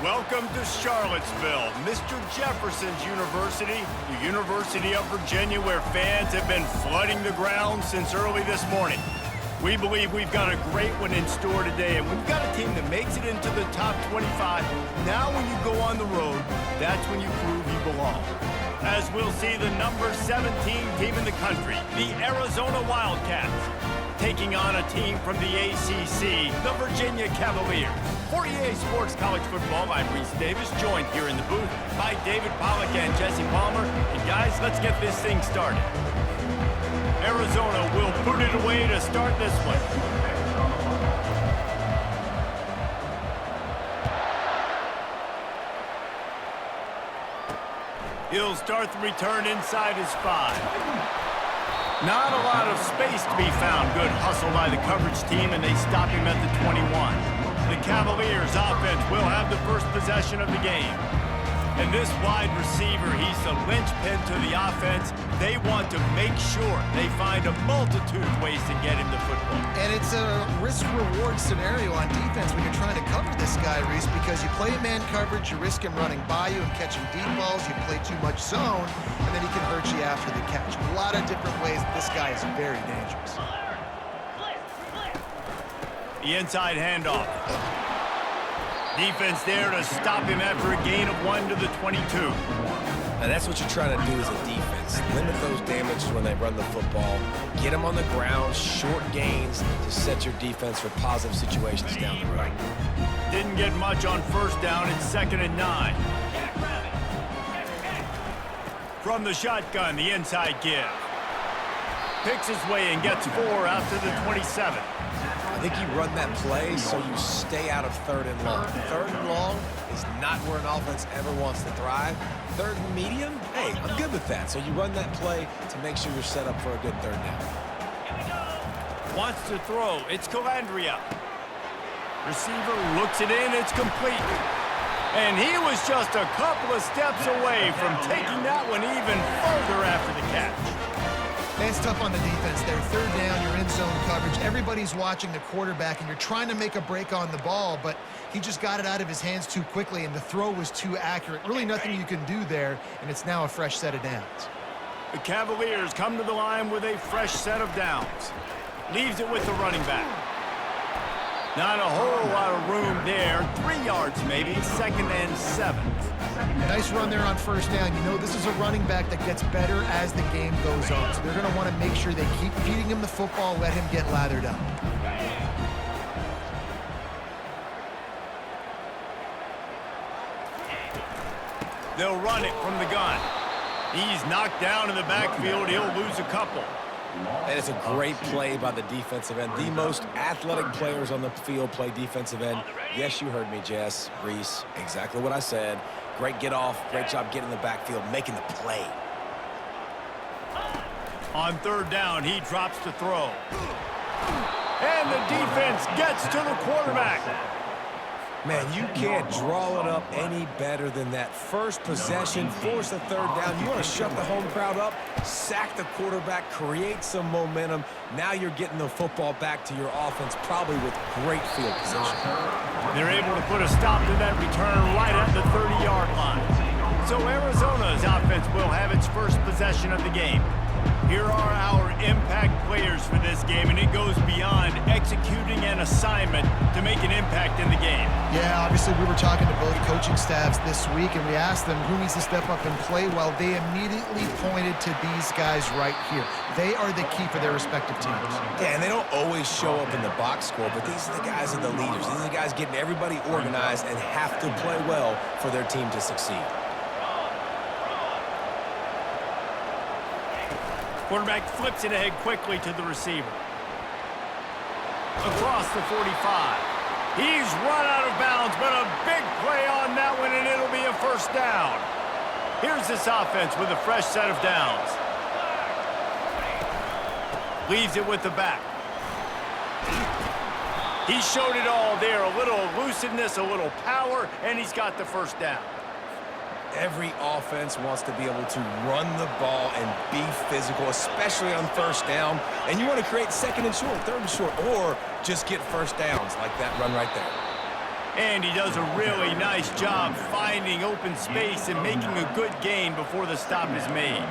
Welcome to Charlottesville, Mr. Jefferson's University, the University of Virginia, where fans have been flooding the ground since early this morning. We believe we've got a great one in store today, and we've got a team that makes it into the top 25. Now when you go on the road, that's when you prove you belong. As we'll see the number 17 team in the country, the Arizona Wildcats, taking on a team from the ACC, the Virginia Cavaliers. For EA Sports College Football, I'm Reese Davis, joined here in the booth by David Pollack and Jesse Palmer. And guys, let's get this thing started. Arizona will put it away to start this one. He'll start the return inside his 5. Not a lot of space to be found. Good hustle by the coverage team, and they stop him at the 21. The Cavaliers offense will have the first possession of the game. And this wide receiver, he's the linchpin to the offense. They want to make sure they find a multitude of ways to get him the football. And it's a risk-reward scenario on defense when you're trying to cover this guy, Reese, because you play man coverage, you risk him running by you and catching deep balls, you play too much zone, and then he can hurt you after the catch. A lot of different ways. This guy is very dangerous. The inside handoff. Defense there to stop him after a gain of 1 to the 22. Now that's what you're trying to do as a defense. Limit those damages when they run the football. Get them on the ground, short gains to set your defense for positive situations down the road. Didn't get much on first down. It's 2nd and 9. From the shotgun, the inside give. Picks his way and gets 4 out to the 27. I think you run that play so you stay out of 3rd and long. 3rd and long is not where an offense ever wants to thrive. 3rd and medium, hey, I'm good with that. So you run that play to make sure you're set up for a good 3rd down. Wants to throw. It's Calandria. Receiver looks it in. It's complete. And he was just a couple of steps away from taking that one even further after the catch. It's tough on the defense there. 3rd down, you're in zone coverage. Everybody's watching the quarterback, and you're trying to make a break on the ball, but he just got it out of his hands too quickly, and the throw was too accurate. Really nothing you can do there, and it's now a fresh set of downs. The Cavaliers come to the line with a fresh set of downs. Leaves it with the running back. Not a whole lot of room there. 3 yards maybe, 2nd and 7. Nice run there on 1st down. You know this is a running back that gets better as the game goes on. So they're going to want to make sure they keep feeding him the football, let him get lathered up. They'll run it from the gun. He's knocked down in the backfield. He'll lose a couple. And it's a great play by the defensive end. The most athletic players on the field play defensive end. Yes, you heard me, Jess, Reese. Exactly what I said. Great get off. Great job getting in the backfield, making the play. On 3rd down, he drops to throw. And the defense gets to the quarterback. Man, you can't draw it up any better than that. First possession, force the 3rd down. You want to shut the home crowd up, sack the quarterback, create some momentum. Now you're getting the football back to your offense, probably with great field position. They're able to put a stop to that return right at the 30-yard line. So Arizona's offense will have its first possession of the game. Here are our impact players for this game, and it goes beyond executing an assignment to make an impact in the game. Yeah, obviously we were talking to both coaching staffs this week, and we asked them who needs to step up and play well. They immediately pointed to these guys right here. They are the key for their respective teams. Yeah, and they don't always show up in the box score, but these are the guys that are the leaders. These are the guys getting everybody organized and have to play well for their team to succeed. Quarterback flips it ahead quickly to the receiver. Across the 45. He's run out of bounds, but a big play on that one, and it'll be a 1st down. Here's this offense with a fresh set of downs. Leaves it with the back. He showed it all there. A little elusiveness, a little power, and he's got the 1st down. Every offense wants to be able to run the ball and be physical, especially on 1st down. And you want to create 2nd and short, 3rd and short, or just get 1st downs like that run right there. And he does a really nice job finding open space and making a good gain before the stop is made.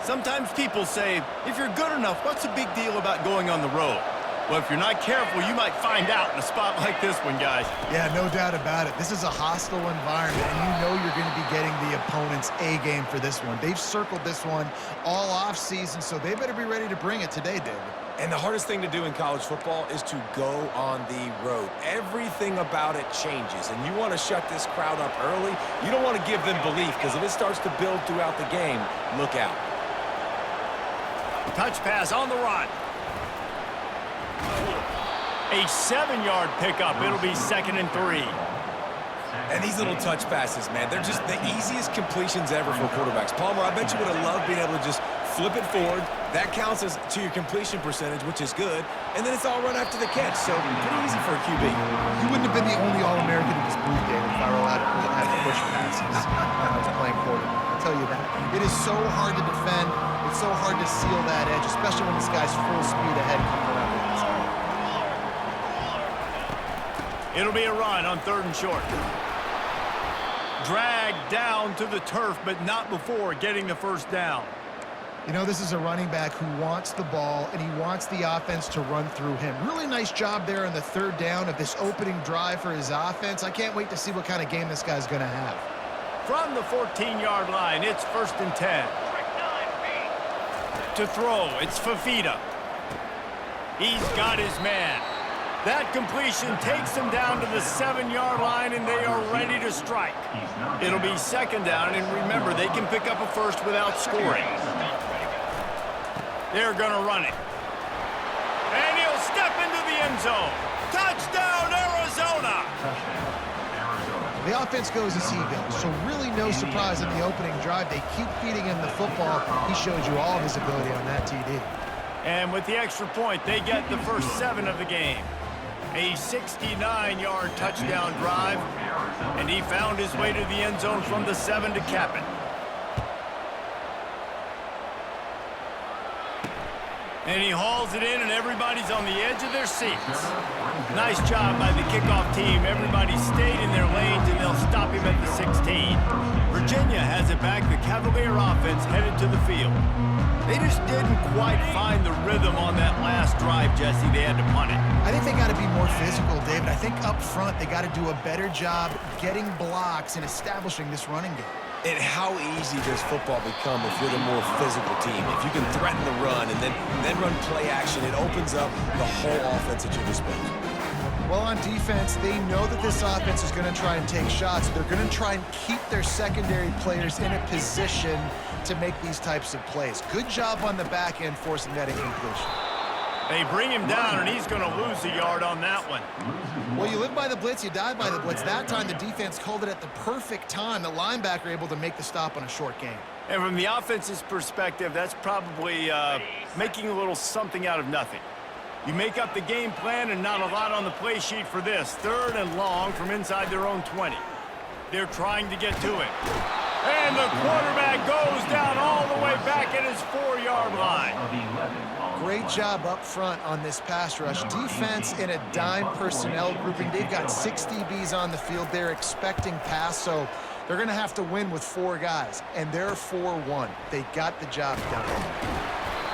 Sometimes people say, if you're good enough, what's the big deal about going on the road? Well, if you're not careful, you might find out in a spot like this one, guys. Yeah, no doubt about it. This is a hostile environment, and you know you're going to be getting the opponent's A-game for this one. They've circled this one all off-season, so they better be ready to bring it today, David. And the hardest thing to do in college football is to go on the road. Everything about it changes, and you want to shut this crowd up early. You don't want to give them belief, because if it starts to build throughout the game, look out. Touch pass on the run. A 7-yard pickup. It'll be 2nd and 3. And these little touch passes, man, they're just the easiest completions ever for quarterbacks. Palmer, I bet you would have loved being able to just flip it forward. That counts as to your completion percentage, which is good. And then it's all run after the catch, so pretty easy for a QB. You wouldn't have been the only All-American in this booth, David, if I were allowed to have push passes when I was playing quarterback. I'll tell you that. It is so hard to defend. It's so hard to seal that edge, especially when this guy's full speed ahead coming around the inside. It'll be a run on 3rd and short. Dragged down to the turf, but not before getting the first down. You know, this is a running back who wants the ball, and he wants the offense to run through him. Really nice job there on the 3rd down of this opening drive for his offense. I can't wait to see what kind of game this guy's going to have. From the 14-yard line, it's 1st and 10. To throw, it's Fafita. He's got his man. That completion takes them down to the 7-yard line, and they are ready to strike. It'll be 2nd down, and remember, they can pick up a first without scoring. They're going to run it. And he'll step into the end zone. Touchdown, Arizona! The offense goes as he goes, so really no surprise in the opening drive. They keep feeding him the football. He shows you all of his ability on that TD. And with the extra point, they get the first 7 of the game. A 69-yard touchdown drive, and he found his way to the end zone from the 7 to cap it. And he hauls it in, and everybody's on the edge of their seats. Nice job by the kickoff team. Everybody stayed in their lanes, and they'll stop him at the 16. Virginia has it back. The Cavalier offense headed to the field. They just didn't quite find the rhythm on that last drive, Jesse. They had to punt it. I think they got to be more physical, David. I think up front they got to do a better job getting blocks and establishing this running game. And how easy does football become if you're the more physical team? If you can threaten the run and then run play action, it opens up the whole offense at your disposal. Well, on defense, they know that this offense is going to try and take shots. They're going to try and keep their secondary players in a position to make these types of plays. Good job on the back end forcing that incompletion. They bring him down, and he's going to lose a yard on that one. Well, you live by the blitz, you die by the blitz. That time, the defense called it at the perfect time. The linebacker able to make the stop on a short gain. And from the offense's perspective, that's probably making a little something out of nothing. You make up the game plan and not a lot on the play sheet for this. 3rd and long from inside their own 20. They're trying to get to it. And the quarterback goes down all the way back at his 4-yard line. Great job up front on this pass rush. Defense in a dime personnel grouping. They've got 6 DBs on the field. They're expecting pass, so they're going to have to win with 4 guys. And they're 4-1. They got the job done.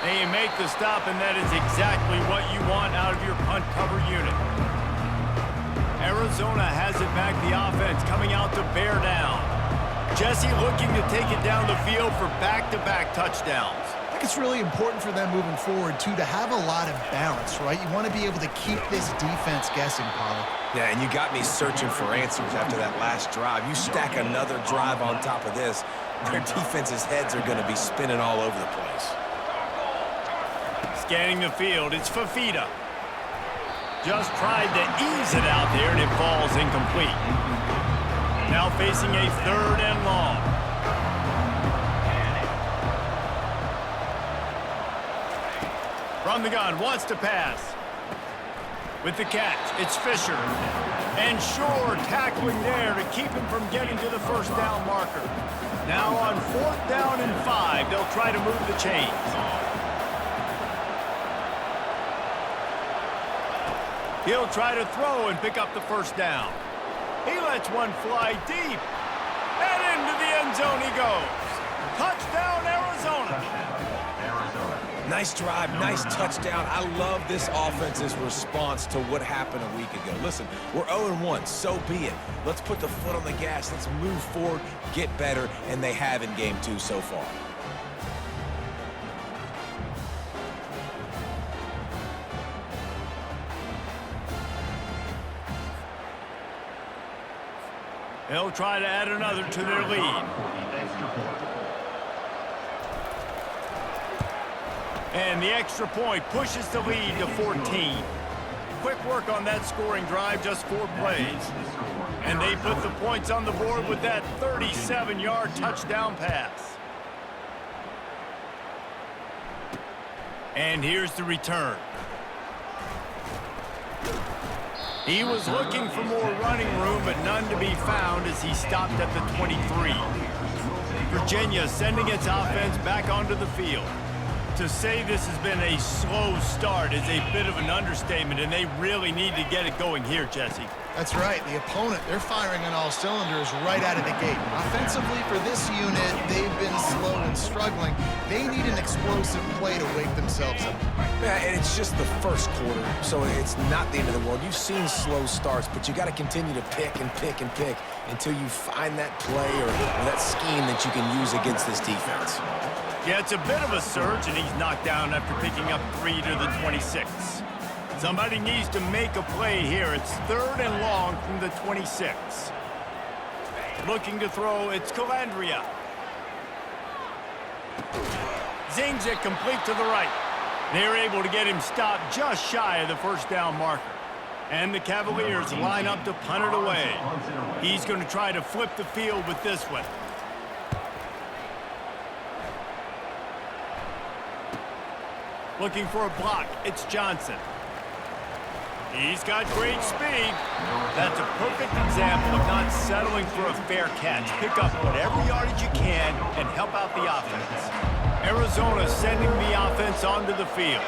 They make the stop, and that is exactly what you want out of your punt cover unit. Arizona has it back, the offense coming out to bear down. Jesse looking to take it down the field for back-to-back touchdowns. I think it's really important for them moving forward, too, to have a lot of balance, right? You want to be able to keep this defense guessing, Paulo. Yeah, and you got me searching for answers after that last drive. You stack another drive on top of this, their defense's heads are going to be spinning all over the place. Scanning the field, it's Fafita. Just tried to ease it out there, and it falls incomplete. Now facing a 3rd and long. From the gun, wants to pass. With the catch, it's Fisher. And Shore tackling there to keep him from getting to the 1st down marker. Now on 4th down and 5, they'll try to move the chains. He'll try to throw and pick up the 1st down. He lets one fly deep. And into the end zone he goes. Touchdown, Arizona. Nice drive, nice touchdown. I love this offense's response to what happened a week ago. Listen, we're 0-1, so be it. Let's put the foot on the gas. Let's move forward, get better, and they have in game 2 so far. They'll try to add another to their lead. And the extra point pushes the lead to 14. Quick work on that scoring drive, just 4 plays. And they put the points on the board with that 37-yard touchdown pass. And here's the return. He was looking for more running room, but none to be found as he stopped at the 23. Virginia sending its offense back onto the field. To say this has been a slow start is a bit of an understatement, and they really need to get it going here, Jesse. That's right. The opponent, they're firing on all cylinders right out of the gate. Offensively, for this unit, they've been slow and struggling. They need an explosive play to wake themselves up. Yeah, and it's just the first quarter, so it's not the end of the world. You've seen slow starts, but you got to continue to pick and pick and pick until you find that play or that scheme that you can use against this defense. Yeah, it's a bit of a surge, and he's knocked down after picking up 3 to the 26. Somebody needs to make a play here. It's 3rd and long from the 26. Looking to throw, it's Calandria. Zings it complete to the right. They're able to get him stopped just shy of the first down marker. And the Cavaliers line up to punt it away. He's going to try to flip the field with this one. Looking for a block, it's Johnson. He's got great speed. That's a perfect example of not settling for a fair catch. Pick up whatever yardage you can and help out the offense. Arizona sending the offense onto the field.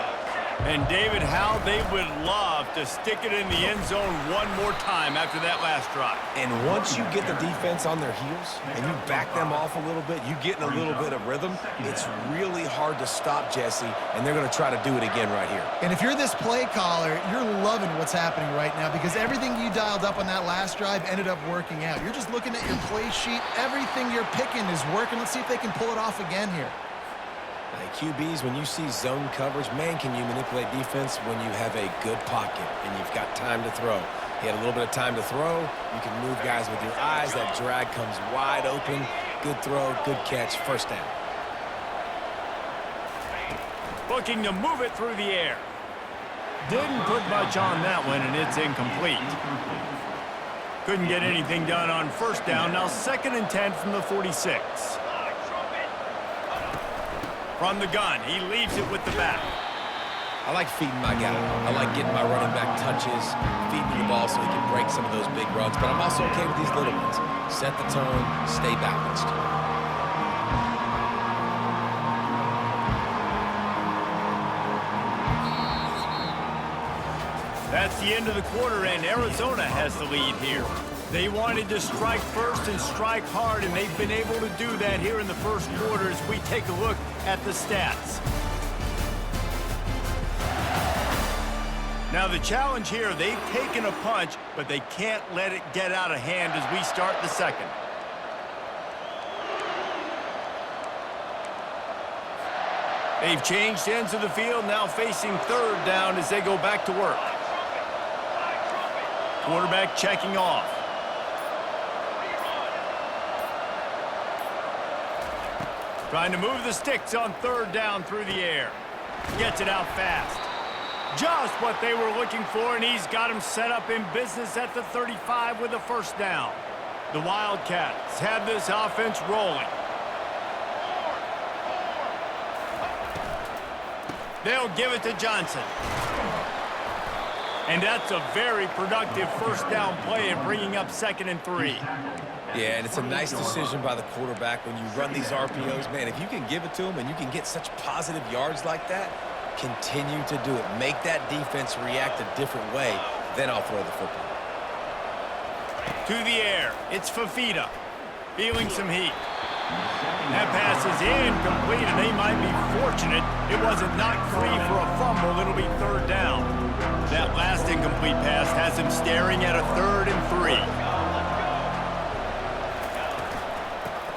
And David, how they would love to stick it in the end zone one more time after that last drive. And once you get the defense on their heels and you back them off a little bit, you get in a little bit of rhythm, it's really hard to stop, Jesse, and they're going to try to do it again right here. And if you're this play caller, you're loving what's happening right now because everything you dialed up on that last drive ended up working out. You're just looking at your play sheet. Everything you're picking is working. Let's see if they can pull it off again here. QBs, when you see zone coverage, man, can you manipulate defense when you have a good pocket and you've got time to throw. He had a little bit of time to throw. You can move guys with your eyes. That drag comes wide open. Good throw, good catch, first down. Looking to move it through the air. Didn't put much on that one, and it's incomplete. Couldn't get anything done on first down. Now 2nd and 10 from the 46. From the gun, he leaves it with the back. I like feeding my guy. I like getting my running back touches, feeding the ball so he can break some of those big runs. But I'm also okay with these little ones. Set the tone, stay balanced. That's the end of the quarter, and Arizona has the lead here. They wanted to strike first and strike hard, and they've been able to do that here in the first quarter as we take a look at the stats. Now the challenge here, they've taken a punch, but they can't let it get out of hand as we start the second. They've changed ends of the field, now facing 3rd down as they go back to work. Quarterback checking off. Trying to move the sticks on 3rd down through the air. Gets it out fast. Just what they were looking for, and he's got him set up in business at the 35 with a first down. The Wildcats have this offense rolling. They'll give it to Johnson. And that's a very productive first down play and bringing up 2nd and 3. Yeah, and it's a nice decision by the quarterback when you run these RPOs. Man, if you can give it to him and you can get such positive yards like that, continue to do it. Make that defense react a different way, then I'll throw the football. To the air. It's Fafita. Feeling some heat. That pass is incomplete, and they might be fortunate it wasn't knocked free for a fumble. It'll be third down. That last incomplete pass has him staring at a 3rd and 3.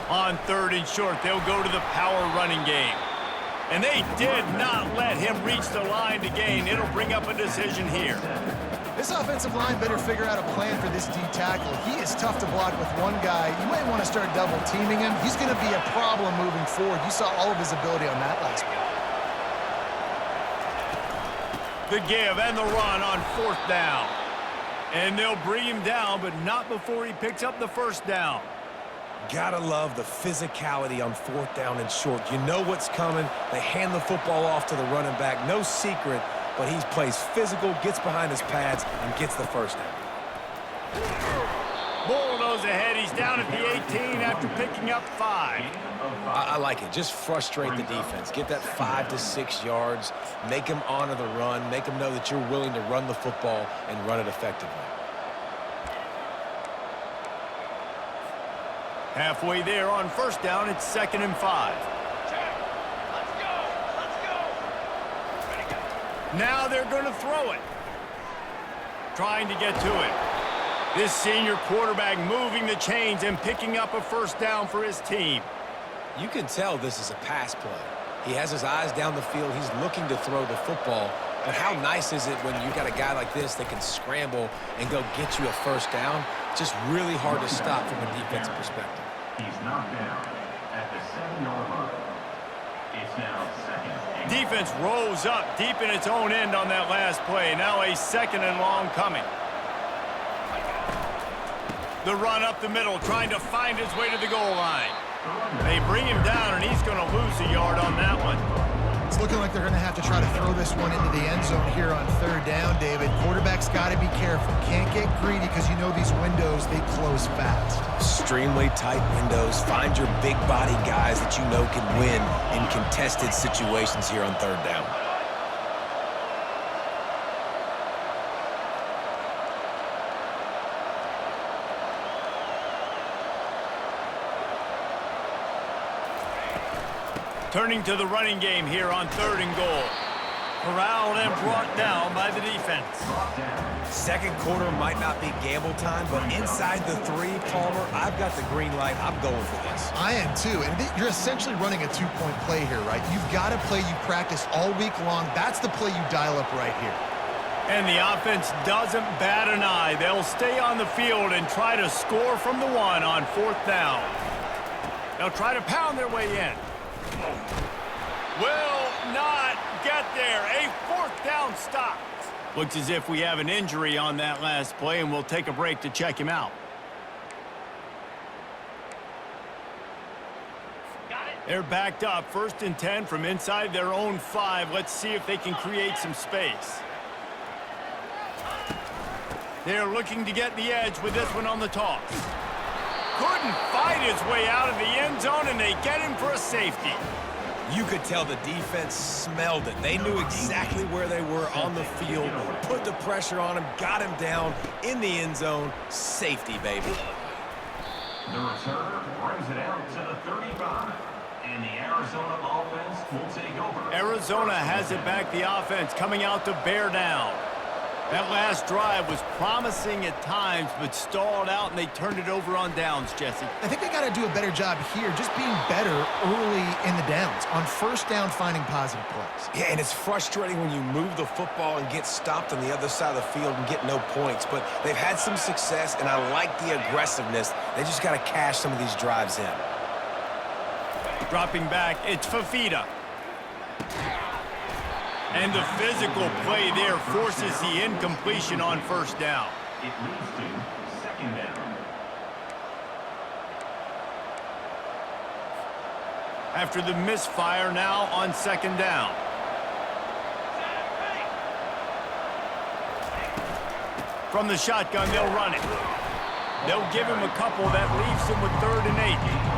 On 3rd and short, they'll go to the power running game. And they did not let him reach the line to gain. It'll bring up a decision here. This offensive line better figure out a plan for this D tackle. He is tough to block with one guy. You might want to start double teaming him. He's going to be a problem moving forward. You saw all of his ability on that last play. The give and the run on 4th down. And they'll bring him down, but not before he picks up the 1st down. Gotta love the physicality on 4th down and short. You know what's coming. They hand the football off to the running back. No secret, but he plays physical, gets behind his pads, and gets the 1st down. Bulldoze ahead. He's down at the 18 after picking up 5. I like it. Just frustrate the defense. Get that 5 to 6 yards. Make them honor the run. Make them know that you're willing to run the football and run it effectively. Halfway there on 1st down, it's 2nd and 5. Now they're going to throw it. Trying to get to it. This senior quarterback moving the chains and picking up a 1st down for his team. You can tell this is a pass play. He has his eyes down the field. He's looking to throw the football. But how nice is it when you got a guy like this that can scramble and go get you a 1st down? Just really hard to stop from a defensive perspective. He's knocked down at the 7-yard line. It's now 2nd. Defense rolls up deep in its own end on that last play. Now a 2nd and long coming. The run up the middle, trying to find his way to the goal line. They bring him down, and he's going to lose a yard on that one. It's looking like they're going to have to try to throw this one into the end zone here on 3rd down, David. Quarterback's got to be careful. Can't get greedy because you know these windows, they close fast. Extremely tight windows. Find your big body guys that you know can win in contested situations here on 3rd down. Turning to the running game here on 3rd and goal. Corralled and brought down by the defense. 2nd quarter might not be gamble time, but inside the 3, Palmer, I've got the green light. I'm going for this. I am too, and you're essentially running a 2-point play here, right? You've got a play you practice all week long. That's the play you dial up right here. And the offense doesn't bat an eye. They'll stay on the field and try to score from the 1 on 4th down. They'll try to pound their way in. Will not get there. A 4th down stop. Looks as if we have an injury on that last play, and we'll take a break to check him out. They're backed up. 1st and 10 from inside their own 5. Let's see if they can create some space. They're looking to get the edge with this one on the toss. Couldn't fight his way out of the end zone, and they get him for a safety. You could tell the defense smelled it. They knew exactly where they were on the field, put the pressure on him, got him down in the end zone. Safety, baby. The return brings it out to the 35. And the Arizona offense will take over. Arizona has it back, the offense coming out to bear down. That last drive was promising at times, but stalled out, and they turned it over on downs, Jesse. I think they got to do a better job here, just being better early in the downs. On 1st down, finding positive plays. Yeah, and it's frustrating when you move the football and get stopped on the other side of the field and get no points. But they've had some success, and I like the aggressiveness. They just got to cash some of these drives in. Dropping back, it's Fafita. And the physical play there forces the incompletion on 1st down. It leads to 2nd down. After the misfire, now on 2nd down. From the shotgun, they'll run it. They'll give him a couple. That leaves him with 3rd and 8.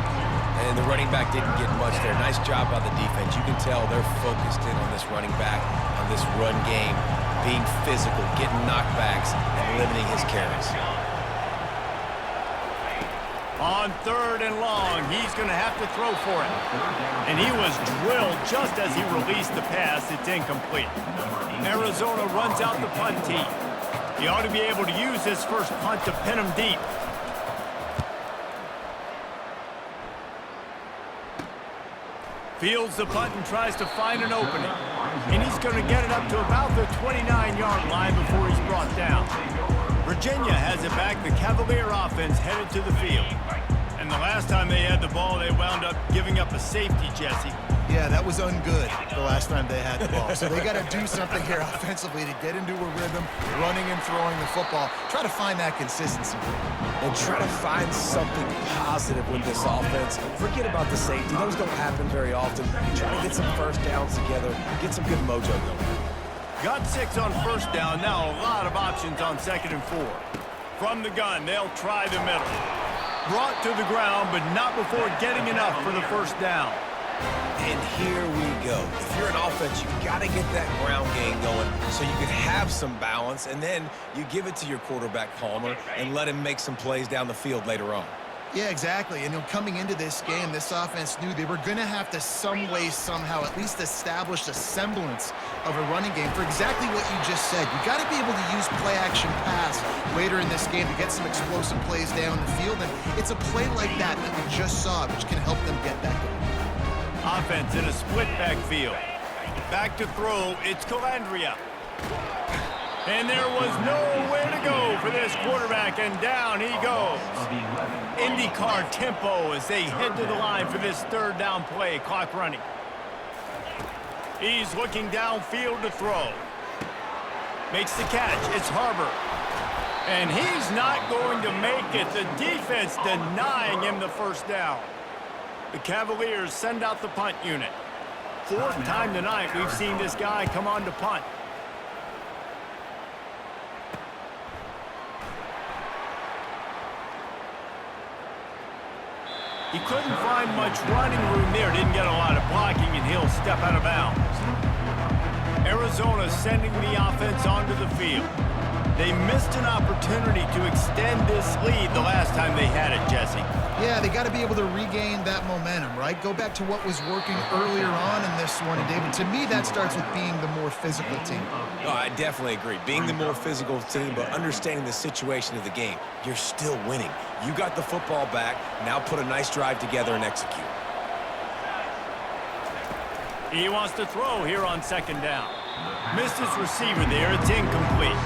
And the running back didn't get much there. Nice job by the defense. You can tell they're focused in on this running back, on this run game, being physical, getting knockbacks, and limiting his carries. On 3rd and long, he's going to have to throw for it. And he was drilled just as he released the pass. It's incomplete. Arizona runs out the punt tee. He ought to be able to use his first punt to pin him deep. Fields the punt and tries to find an opening. And he's going to get it up to about the 29-yard line before he's brought down. Virginia has it back. The Cavalier offense headed to the field. And the last time they had the ball, they wound up giving up a safety, Jesse. Yeah, that was ungood the last time they had the ball. So they got to do something here offensively to get into a rhythm, running and throwing the football. Try to find that consistency. And try to find something positive with this offense. Forget about the safety. Those don't happen very often. Try to get some first downs together, get some good mojo going. Got 6 on first down. Now a lot of options on 2nd and 4. From the gun, they'll try the middle. Brought to the ground, but not before getting enough for the first down. And here we go. If you're an offense, you've got to get that ground game going so you can have some balance, and then you give it to your quarterback, Palmer, and let him make some plays down the field later on. Yeah, exactly. And coming into this game, this offense knew they were going to have to some way, somehow, at least establish a semblance of a running game for exactly what you just said. You got to be able to use play-action pass later in this game to get some explosive plays down the field. And it's a play like that that we just saw, which can help them get that going. Offense in a split backfield. Back to throw, it's Calandria. And there was nowhere to go for this quarterback, and down he goes. IndyCar tempo as they head to the line for this 3rd down play, clock running. He's looking downfield to throw. Makes the catch, it's Harbor. And he's not going to make it. The defense denying him the first down. The Cavaliers send out the punt unit. 4th time tonight we've seen this guy come on to punt. He couldn't find much running room there. Didn't get a lot of blocking, and he'll step out of bounds. Arizona sending the offense onto the field. They missed an opportunity to extend this lead the last time they had it, Jesse. Yeah, they got to be able to regain that momentum, right? Go back to what was working earlier on in this one. And, David, to me, that starts with being the more physical team. Oh, I definitely agree. Being the more physical team, but understanding the situation of the game. You're still winning. You got the football back. Now put a nice drive together and execute. He wants to throw here on 2nd down. Missed his receiver there. It's incomplete.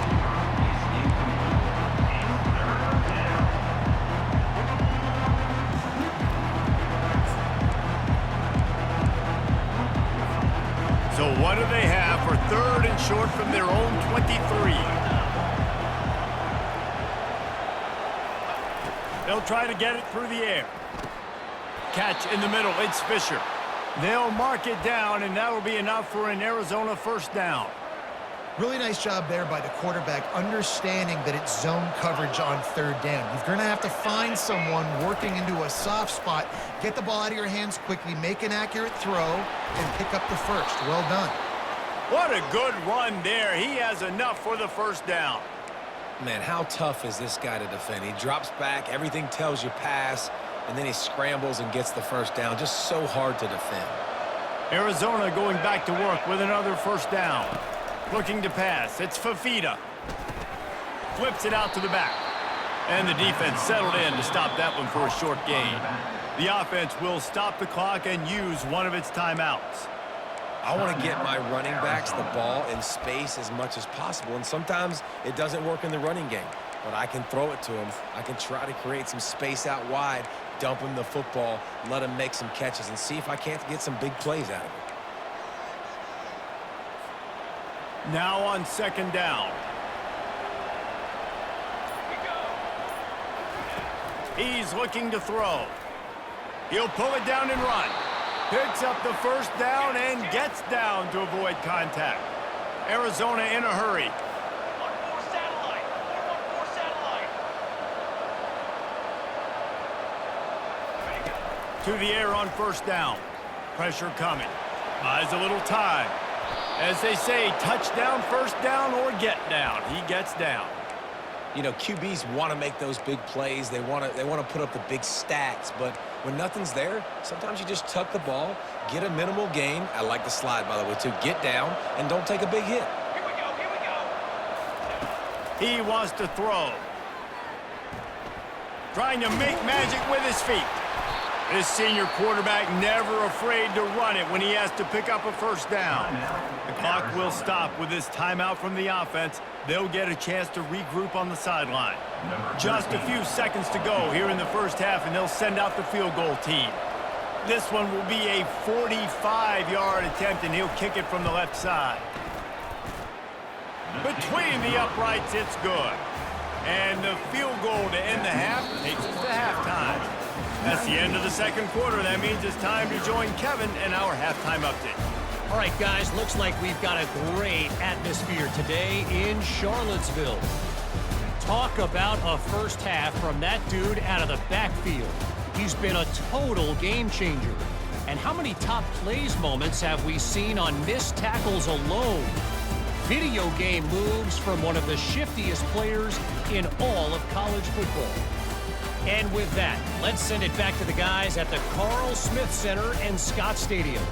So what do they have for 3rd and short from their own 23? They'll try to get it through the air. Catch in the middle. It's Fisher. They'll mark it down, and that'll be enough for an Arizona first down. Really nice job there by the quarterback, understanding that it's zone coverage on 3rd down. You're going to have to find someone working into a soft spot, get the ball out of your hands quickly, make an accurate throw, and pick up the first. Well done. What a good run there. He has enough for the first down. Man, how tough is this guy to defend? He drops back, everything tells you pass, and then he scrambles and gets the first down. Just so hard to defend. Arizona going back to work with another first down. Looking to pass. It's Fafita. Flips it out to the back. And the defense settled in to stop that one for a short gain. The offense will stop the clock and use one of its timeouts. I want to get my running backs the ball in space as much as possible, and sometimes it doesn't work in the running game. But I can throw it to him. I can try to create some space out wide, dump him the football, let him make some catches, and see if I can't get some big plays out of him. Now on 2nd down. He's looking to throw. He'll pull it down and run. Picks up the first down and gets down to avoid contact. Arizona in a hurry. To the air on first down. Pressure coming. Buys a little time. As they say, touchdown, first down, or get down. He gets down. You know, QBs want to make those big plays. They want to put up the big stats. But when nothing's there, sometimes you just tuck the ball, get a minimal gain. I like the slide, by the way, too. Get down and don't take a big hit. Here we go, here we go. He wants to throw. Trying to make magic with his feet. This senior quarterback never afraid to run it when he has to pick up a first down. The clock will stop with this timeout from the offense. They'll get a chance to regroup on the sideline. Just a few seconds to go here in the first half, and they'll send out the field goal team. This one will be a 45-yard attempt, and he'll kick it from the left side. Between the uprights, it's good. And the field goal to end the half takes us to halftime. That's the end of the second quarter. That means it's time to join Kevin in our halftime update. All right, guys, looks like we've got a great atmosphere today in Charlottesville. Talk about a first half from that dude out of the backfield. He's been a total game changer. And how many top plays moments have we seen on missed tackles alone? Video game moves from one of the shiftiest players in all of college football. And with that, let's send it back to the guys at the Carl Smith Center and Scott Stadium.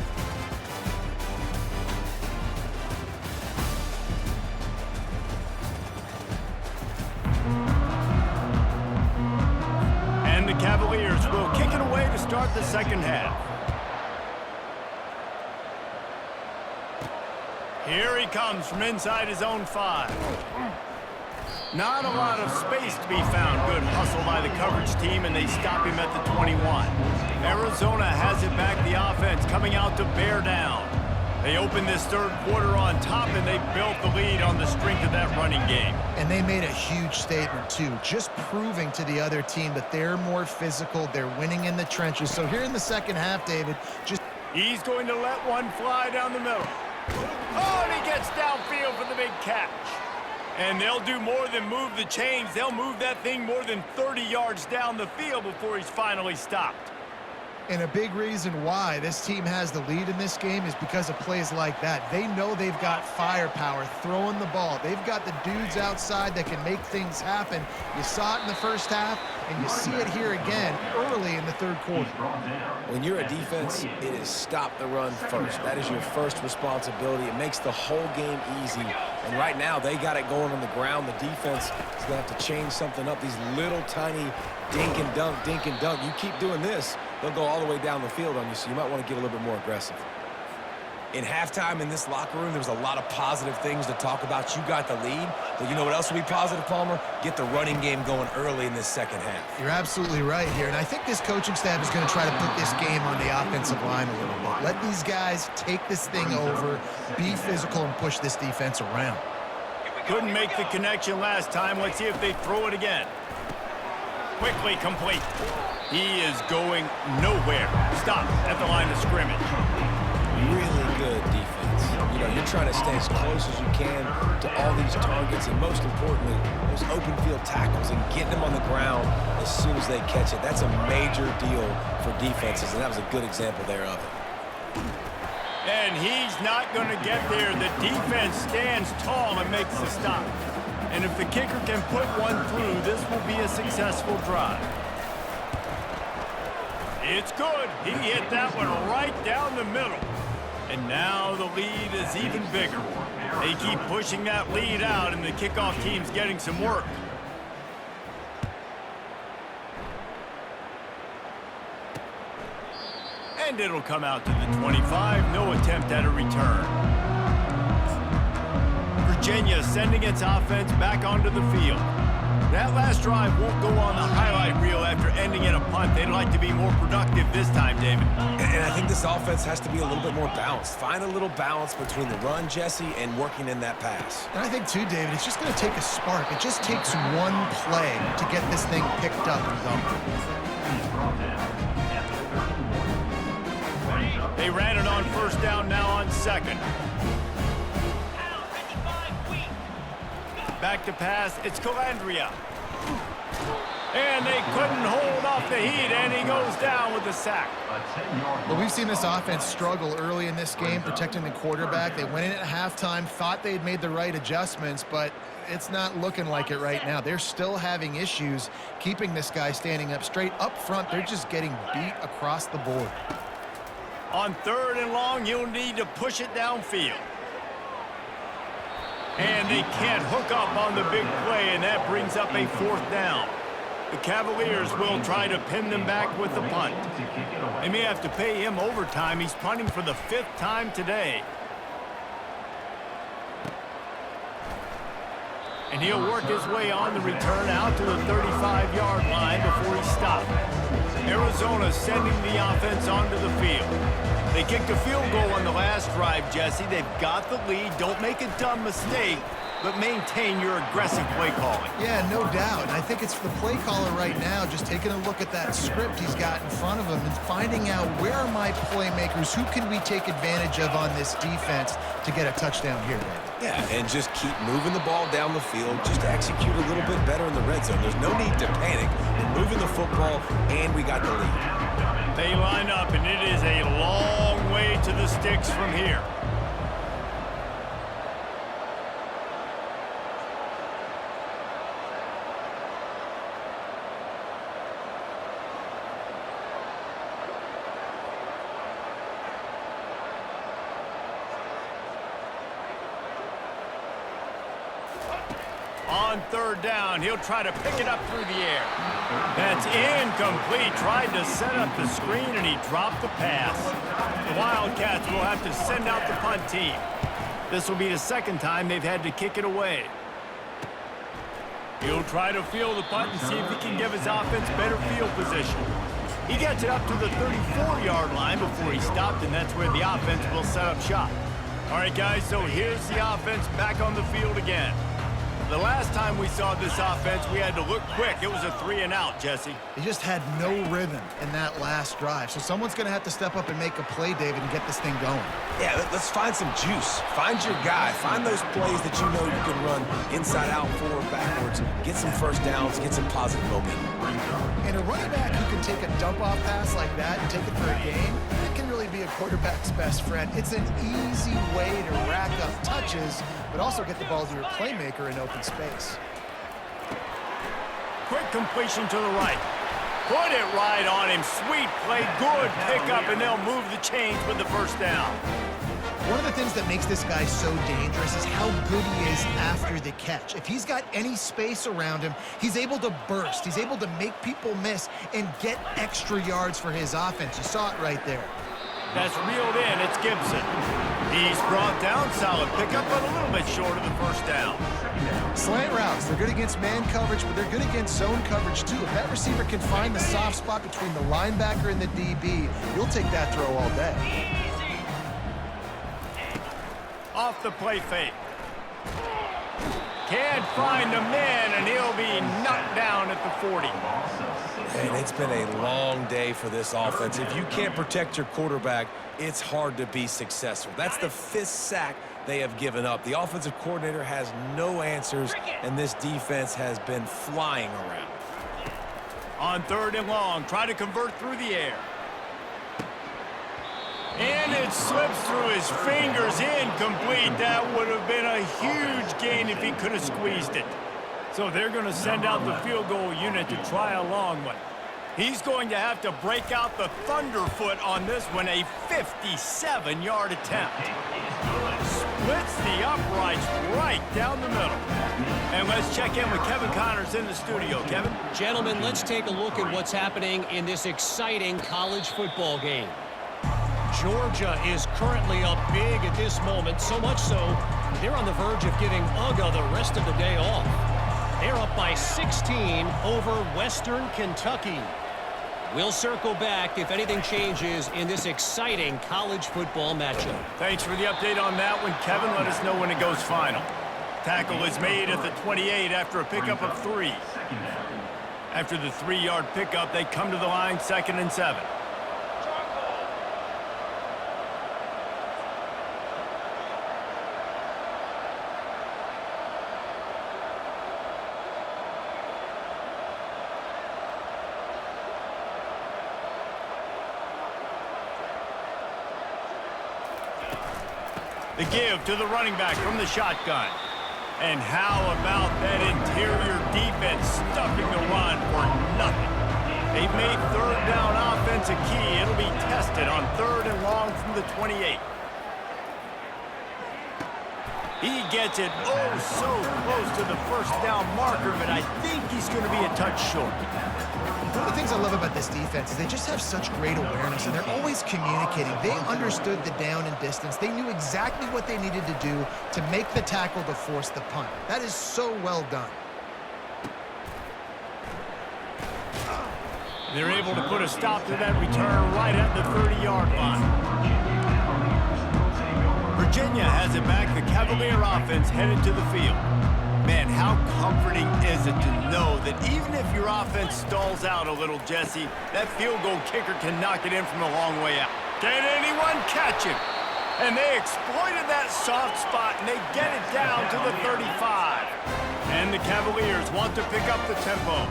And the Cavaliers will kick it away to start the second half. Here he comes from inside his own 5. Not a lot of space to be found. Good hustle by the coverage team, and they stop him at the 21. Arizona has it back. The offense coming out to bear down. They opened this third quarter on top, and they built the lead on the strength of that running game. And they made a huge statement, too, just proving to the other team that they're more physical, they're winning in the trenches. So here in the second half, David, He's going to let one fly down the middle. Oh, and he gets downfield for the big catch. And they'll do more than move the chains. They'll move that thing more than 30 yards down the field before he's finally stopped. And a big reason why this team has the lead in this game is because of plays like that. They know they've got firepower throwing the ball. They've got the dudes outside that can make things happen. You saw it in the first half, and you see it here again early in the third quarter. When you're a defense, it is stop the run first. That is your first responsibility. It makes the whole game easy. And right now, they got it going on the ground. The defense is going to have to change something up. These little tiny dink and dunk, dink and dunk. You keep doing this, they'll go all the way down the field on you, so you might want to get a little bit more aggressive. In halftime in this locker room, there was a lot of positive things to talk about. You got the lead, but you know what else will be positive, Palmer? Get the running game going early in this second half. You're absolutely right here, and I think this coaching staff is going to try to put this game on the offensive line a little bit. Let these guys take this thing over, be physical, and push this defense around. Couldn't make the connection last time. Let's see if they throw it again. Quickly complete. He is going nowhere. Stop at the line of scrimmage. Really good defense. You know, you're trying to stay as close as you can to all these targets, and most importantly, those open field tackles and getting them on the ground as soon as they catch it. That's a major deal for defenses, and that was a good example there of it. And he's not going to get there. The defense stands tall and makes the stop. And if the kicker can put one through, this will be a successful drive. It's good. He hit that one right down the middle. And now the lead is even bigger. They keep pushing that lead out, and the kickoff team's getting some work. And it'll come out to the 25. No attempt at a return. Virginia sending its offense back onto the field. That last drive won't go on the highlight reel after ending in a punt. They'd like to be more productive this time, David. And I think this offense has to be a little bit more balanced. Find a little balance between the run, Jesse, and working in that pass. And I think, too, David, it's just going to take a spark. It just takes one play to get this thing picked up and going. They ran it on first down, now on second. Back to pass, it's Calandria. And they couldn't hold off the heat, and he goes down with the sack. Well, we've seen this offense struggle early in this game, protecting the quarterback. They went in at halftime, thought they'd made the right adjustments, but it's not looking like it right now. They're still having issues keeping this guy standing up straight. Up front, they're just getting beat across the board. On 3rd and long, you'll need to push it downfield. And they can't hook up on the big play, and that brings up a 4th down. The Cavaliers will try to pin them back with the punt. They may have to pay him overtime. He's punting for the 5th time today. And he'll work his way on the return out to the 35-yard line before he stopped. Arizona sending the offense onto the field. They kicked a field goal on the last drive, Jesse. They've got the lead. Don't make a dumb mistake, but maintain your aggressive play calling. Yeah, no doubt. And I think it's the play caller right now just taking a look at that script he's got in front of him and finding out where are my playmakers, who can we take advantage of on this defense to get a touchdown here, David. Yeah, and just keep moving the ball down the field. Just execute a little bit better in the red zone. There's no need to panic. We're moving the football, and we got the lead. They line up, and it is a long way to the sticks from here. On 3rd down, he'll try to pick it up through the air. That's incomplete. Tried to set up the screen, and he dropped the pass. The Wildcats will have to send out the punt team. This will be the 2nd time they've had to kick it away. He'll try to field the punt and see if he can give his offense better field position. He gets it up to the 34-yard line before he stopped, and that's where the offense will set up shop. All right, guys, so here's the offense back on the field again. The last time we saw this offense, we had to look quick. It was a 3-and-out, Jesse. They just had no rhythm in that last drive. So someone's going to have to step up and make a play, David, and get this thing going. Yeah, let's find some juice. Find your guy. Find those plays that you know you can run inside out, forward, backwards. Get some first downs. Get some positive momentum. And a running back who can take a dump-off pass like that and take it for a gain, that can really be a quarterback's best friend. It's an easy way to rack up touches, but also get the ball to your playmaker in open space. Quick completion to the right. Put it right on him. Sweet play. Good pickup, and they'll move the chains with the 1st down. One of the things that makes this guy so dangerous is how good he is after the catch. If he's got any space around him, he's able to burst. He's able to make people miss and get extra yards for his offense. You saw it right there. That's reeled in. It's Gibson. He's brought down. Solid pickup, but a little bit short of the 1st down. Slant routes, they're good against man coverage, but they're good against zone coverage too. If that receiver can find the soft spot between the linebacker and the DB, you'll take that throw all day. Off the play fake. Can't find the man, and he'll be knocked down at the 40. And it's been a long day for this offense. If you can't protect your quarterback, it's hard to be successful. That's the 5th sack they have given up. The offensive coordinator has no answers, and this defense has been flying around. On 3rd and long, try to convert through the air. And it slips through his fingers, incomplete. That would have been a huge gain if he could have squeezed it. So they're going to send out the field goal unit to try a long one. He's going to have to break out the thunderfoot on this one, a 57-yard attempt. Splits the uprights right down the middle. And let's check in with Kevin Connors in the studio. Kevin? Gentlemen, let's take a look at what's happening in this exciting college football game. Georgia is currently up big at this moment, so much so they're on the verge of giving UGA the rest of the day off. They're up by 16 over Western Kentucky. We'll circle back if anything changes in this exciting college football matchup. Thanks for the update on that one, Kevin. Let us know when it goes final. Tackle is made at the 28 after a pickup of 3. After the 3-yard pickup, they come to the line 2nd and 7. The give to the running back from the shotgun. And how about that interior defense stuffing the run for nothing? They've made third down offense a key. It'll be tested on 3rd and long from the 28. He gets it so close to the first down marker, but I think he's going to be a touch short. One of the things I love about this defense is they just have such great awareness, and they're always communicating. They understood the down and distance. They knew exactly what they needed to do to make the tackle to force the punt. That is so well done. They're able to put a stop to that return right at the 30-yard line. Virginia has it back. The Cavalier offense headed to the field. Man, how comforting is it to know that even if your offense stalls out a little, Jesse, that field goal kicker can knock it in from a long way out. Can anyone catch him? And they exploited that soft spot, and they get it down to the 35. And the Cavaliers want to pick up the tempo.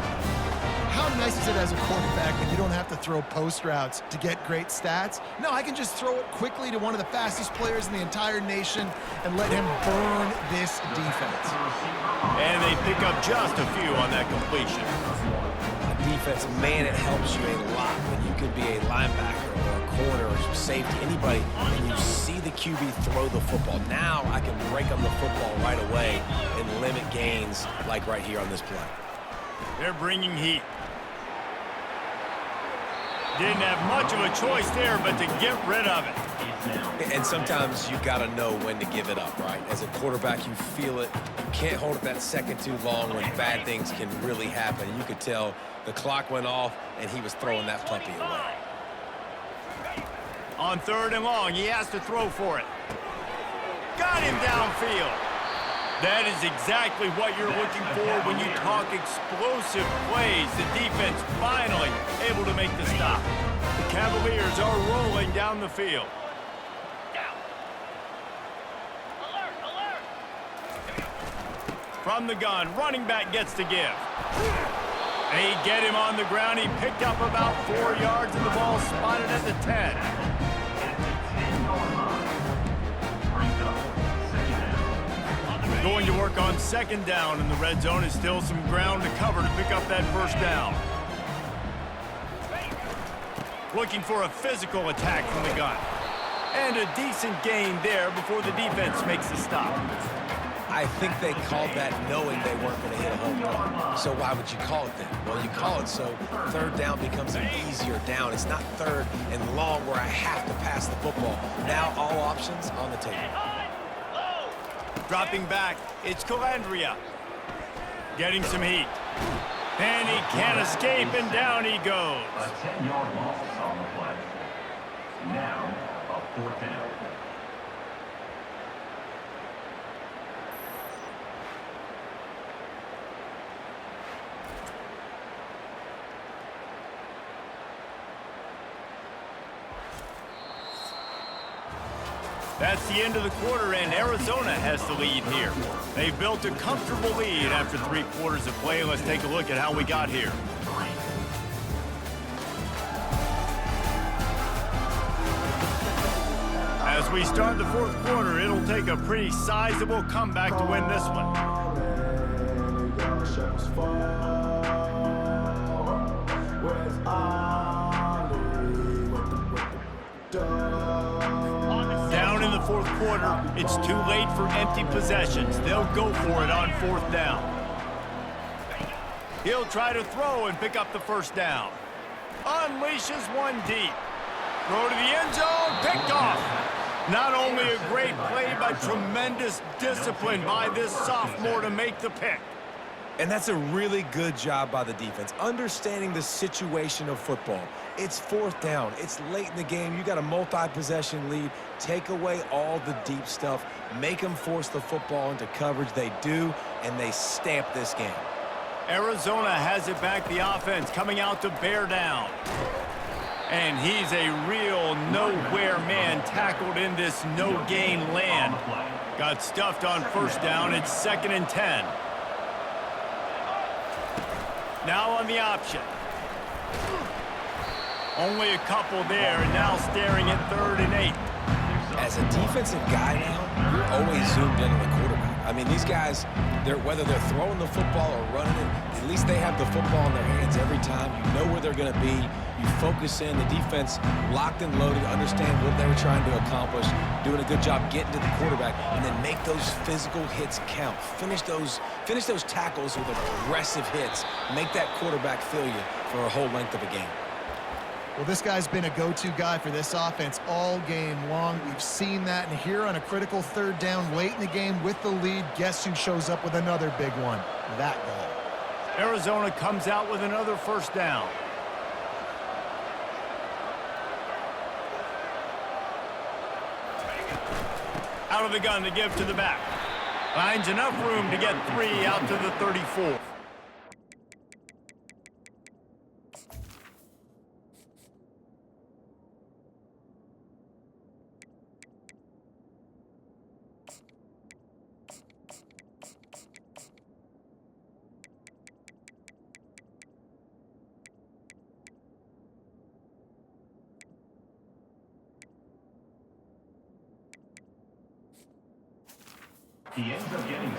How nice is it as a quarterback when you don't have to throw post routes to get great stats? No, I can just throw it quickly to one of the fastest players in the entire nation and let him burn this defense. And they pick up just a few on that completion. Defense, man, it helps you a lot when you can be a linebacker or a corner or safety, anybody, and you see the QB throw the football. Now I can break on the football right away and limit gains like right here on this play. They're bringing heat. Didn't have much of a choice there, but to get rid of it. And sometimes you got to know when to give it up, right? As a quarterback, you feel it. You can't hold it that second too long when bad things can really happen. You could tell the clock went off, and he was throwing that puppy away. On 3rd and long, he has to throw for it. Got him downfield. That is exactly what you're looking for when you talk explosive plays. The defense finally able to make the stop. The Cavaliers are rolling down the field. From the gun, running back gets to give. They get him on the ground. He picked up about 4 yards, and the ball spotted at the 10. Going to work on 2nd down in the red zone. Is still some ground to cover to pick up that 1st down. Looking for a physical attack from the gun. And a decent gain there before the defense makes the stop. I think they called that knowing they weren't going to hit a home run. So why would you call it then? Well, you call it so 3rd down becomes an easier down. It's not 3rd and long where I have to pass the football. Now all options on the table. Dropping back, it's Calandria. Getting some heat. And he can't escape, and down he goes. A 10-yard loss on the play. Now, a 4th down. That's the end of the quarter, and Arizona has the lead here. They've built a comfortable lead after 3 quarters of play. Let's take a look at how we got here. As we start the 4th quarter, it'll take a pretty sizable comeback to win this one. Down in the 4th quarter, it's too late for empty possessions. They'll go for it on 4th down. He'll try to throw and pick up the 1st down. Unleashes one deep. Throw to the end zone, picked off. Not only a great play, but tremendous discipline by this sophomore to make the pick. And that's a really good job by the defense, understanding the situation of football. It's 4th down. It's late in the game. You got a multi-possession lead. Take away all the deep stuff. Make them force the football into coverage. They do, and they stamp this game. Arizona has it back. The offense coming out to bear down. And he's a real nowhere man tackled in this no-gain land. Got stuffed on 1st down. It's 2nd and 10. Now on the option. Only a couple there, and now staring at 3rd and 8. As a defensive guy now, you're always zoomed in on the quarterback. I mean, these guys, whether they're throwing the football or running it, at least they have the football in their hands every time. You know where they're going to be. You focus in. The defense locked and loaded, understand what they were trying to accomplish, doing a good job getting to the quarterback, and then make those physical hits count. Finish those tackles with aggressive hits. Make that quarterback feel you for a whole length of a game. Well, this guy's been a go-to guy for this offense all game long. We've seen that, and here on a critical third down late in the game with the lead, guess who shows up with another big one? That guy. Arizona comes out with another first down. Out of the gun to give to the back. Finds enough room to get 3 out to the 34.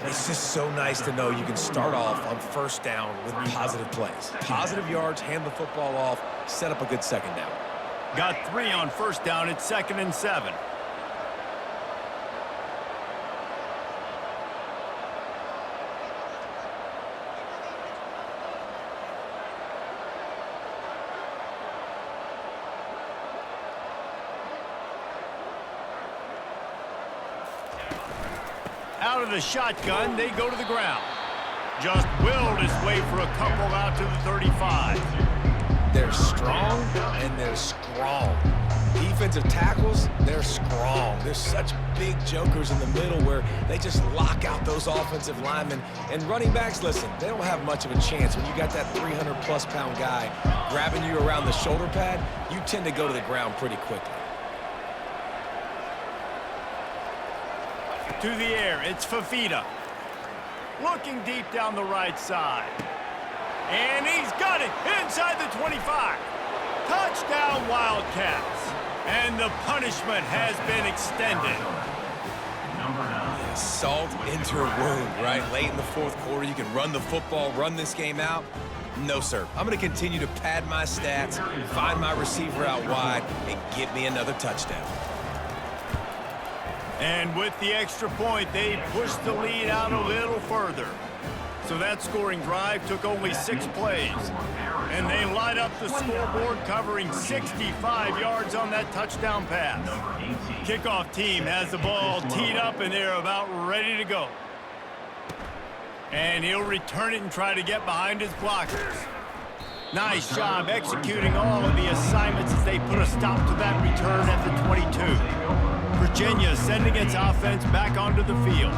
It's just so nice to know you can start off on first down with positive plays. Positive yards, hand the football off, set up a good second down. Got 3 on first down. It's 2nd and 7. Out of the shotgun, they go to the ground. Just willed his way for a couple out to the 35. They're strong and they're strong. Defensive tackles, they're strong. There's such big jokers in the middle where they just lock out those offensive linemen. And running backs, listen, they don't have much of a chance. When you got that 300-plus pound guy grabbing you around the shoulder pad, you tend to go to the ground pretty quickly. To the air, it's Fafita. Looking deep down the right side. And he's got it inside the 25. Touchdown, Wildcats. And the punishment has been extended. Salt into a wound, right? Late in the fourth quarter, you can run the football, run this game out. No, sir. I'm going to continue to pad my stats, find my receiver out wide, and get me another touchdown. And with the extra point, they pushed the lead out a little further. So that scoring drive took only 6 plays. And they light up the scoreboard, covering 65 yards on that touchdown pass. Kickoff team has the ball teed up, and they're about ready to go. And he'll return it and try to get behind his blockers. Nice job executing all of the assignments as they put a stop to that return at the 22. Virginia sending its offense back onto the field.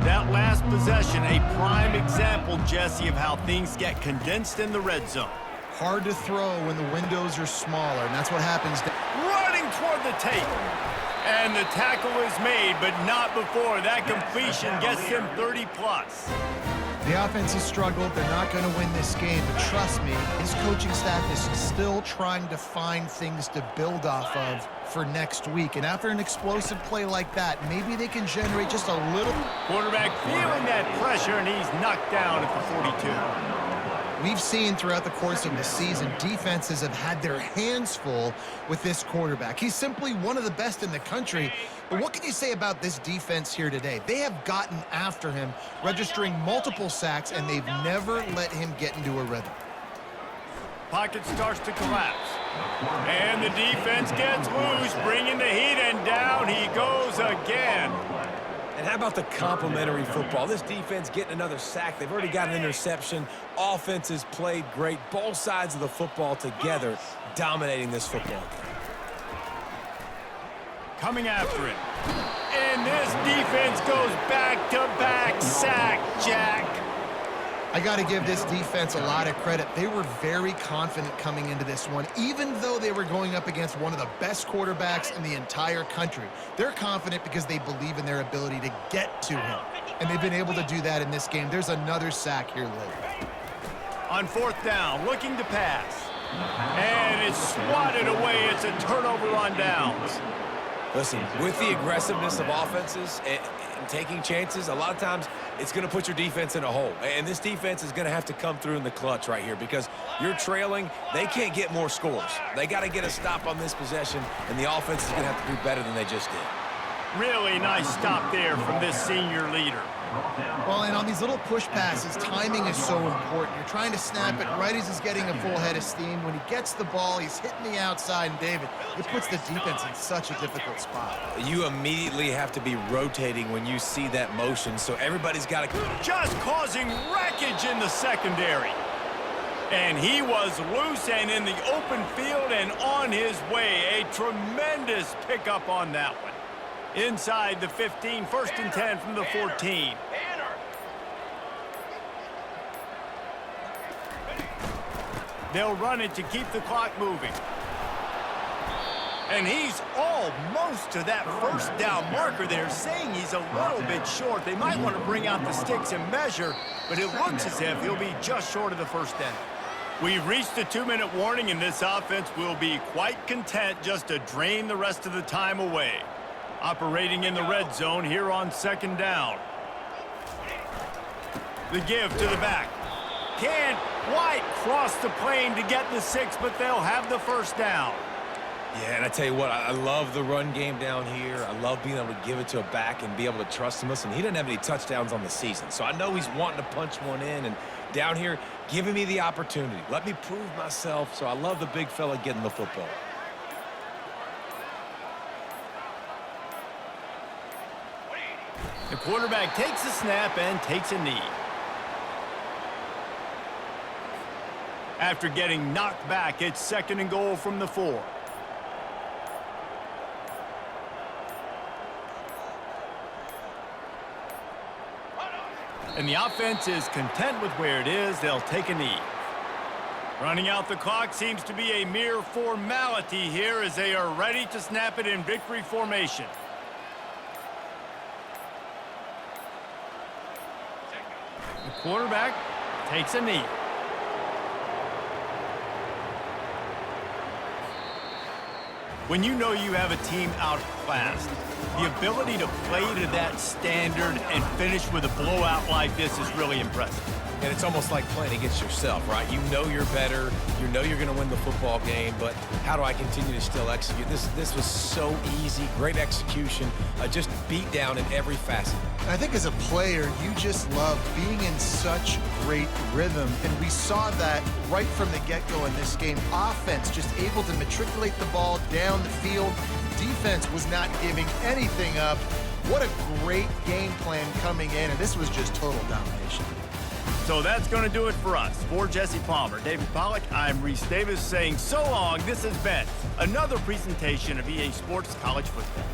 That last possession, a prime example, Jesse, of how things get condensed in the red zone. Hard to throw when the windows are smaller, and that's what happens. Running toward the tape. And the tackle is made, but not before that completion gets him 30-plus. The offense has struggled. They're not going to win this game, but trust me, his coaching staff is still trying to find things to build off of for next week. And after an explosive play like that, maybe they can generate just a little. Quarterback feeling that pressure, and he's knocked down at the 42. We've seen throughout the course of the season, defenses have had their hands full with this quarterback. He's simply one of the best in the country. But what can you say about this defense here today? They have gotten after him, registering multiple sacks, and they've never let him get into a rhythm. Pocket starts to collapse. And the defense gets loose, bringing the heat, and down he goes again. And how about the complimentary football? This defense getting another sack. They've already got an interception. Offense has played great. Both sides of the football together, dominating this football game. Coming after it. And this defense goes back-to-back sack, Jack. I got to give this defense a lot of credit. They were very confident coming into this one, even though they were going up against one of the best quarterbacks in the entire country. They're confident because they believe in their ability to get to him, and they've been able to do that in this game. There's another sack here late. On 4th down, looking to pass. And it's swatted away. It's a turnover on downs. Listen, with the aggressiveness of offenses and taking chances, a lot of times it's going to put your defense in a hole. And this defense is going to have to come through in the clutch right here because you're trailing. They can't get more scores. They got to get a stop on this possession, and the offense is going to have to do better than they just did. Really nice stop there from this senior leader. Well, and on these little push passes, timing is so important. You're trying to snap it right as he's getting a full head of steam. When he gets the ball, he's hitting the outside, and David, it puts the defense in such a difficult spot. You immediately have to be rotating when you see that motion, so everybody's got to... Just causing wreckage in the secondary. And he was loose and in the open field and on his way. A tremendous pickup on that one. Inside the 15, 1st and 10 from the 14. They'll run it to keep the clock moving. And he's almost to that first down marker there, saying he's a little bit short. They might want to bring out the sticks and measure, but it looks as if he'll be just short of the first down. We've reached a 2-minute warning, and this offense will be quite content just to drain the rest of the time away. Operating in the red zone here on 2nd down. The give to the back. Can't quite cross the plane to get the 6, but they'll have the first down. Yeah, and I tell you what, I love the run game down here. I love being able to give it to a back and be able to trust him. Listen, he didn't have any touchdowns on the season, so I know he's wanting to punch one in. And down here, giving me the opportunity. Let me prove myself, so I love the big fella getting the football. The quarterback takes a snap and takes a knee. After getting knocked back, it's 2nd and goal from the 4. And the offense is content with where it is. They'll take a knee. Running out the clock seems to be a mere formality here as they are ready to snap it in victory formation. The quarterback takes a knee. When you know you have a team outclassed, the ability to play to that standard and finish with a blowout like this is really impressive. And it's almost like playing against yourself, right? You know you're better. You know you're going to win the football game, but how do I continue to still execute? This was so easy. Great execution. Just beat down in every facet. I think as a player, you just love being in such great rhythm, and we saw that right from the get-go in this game. Offense just able to matriculate the ball down the field. Defense was not giving anything up. What a great game plan coming in, and this was just total domination. So that's going to do it for us. For Jesse Palmer, David Pollack, I'm Reese Davis saying so long. This has been another presentation of EA Sports College Football.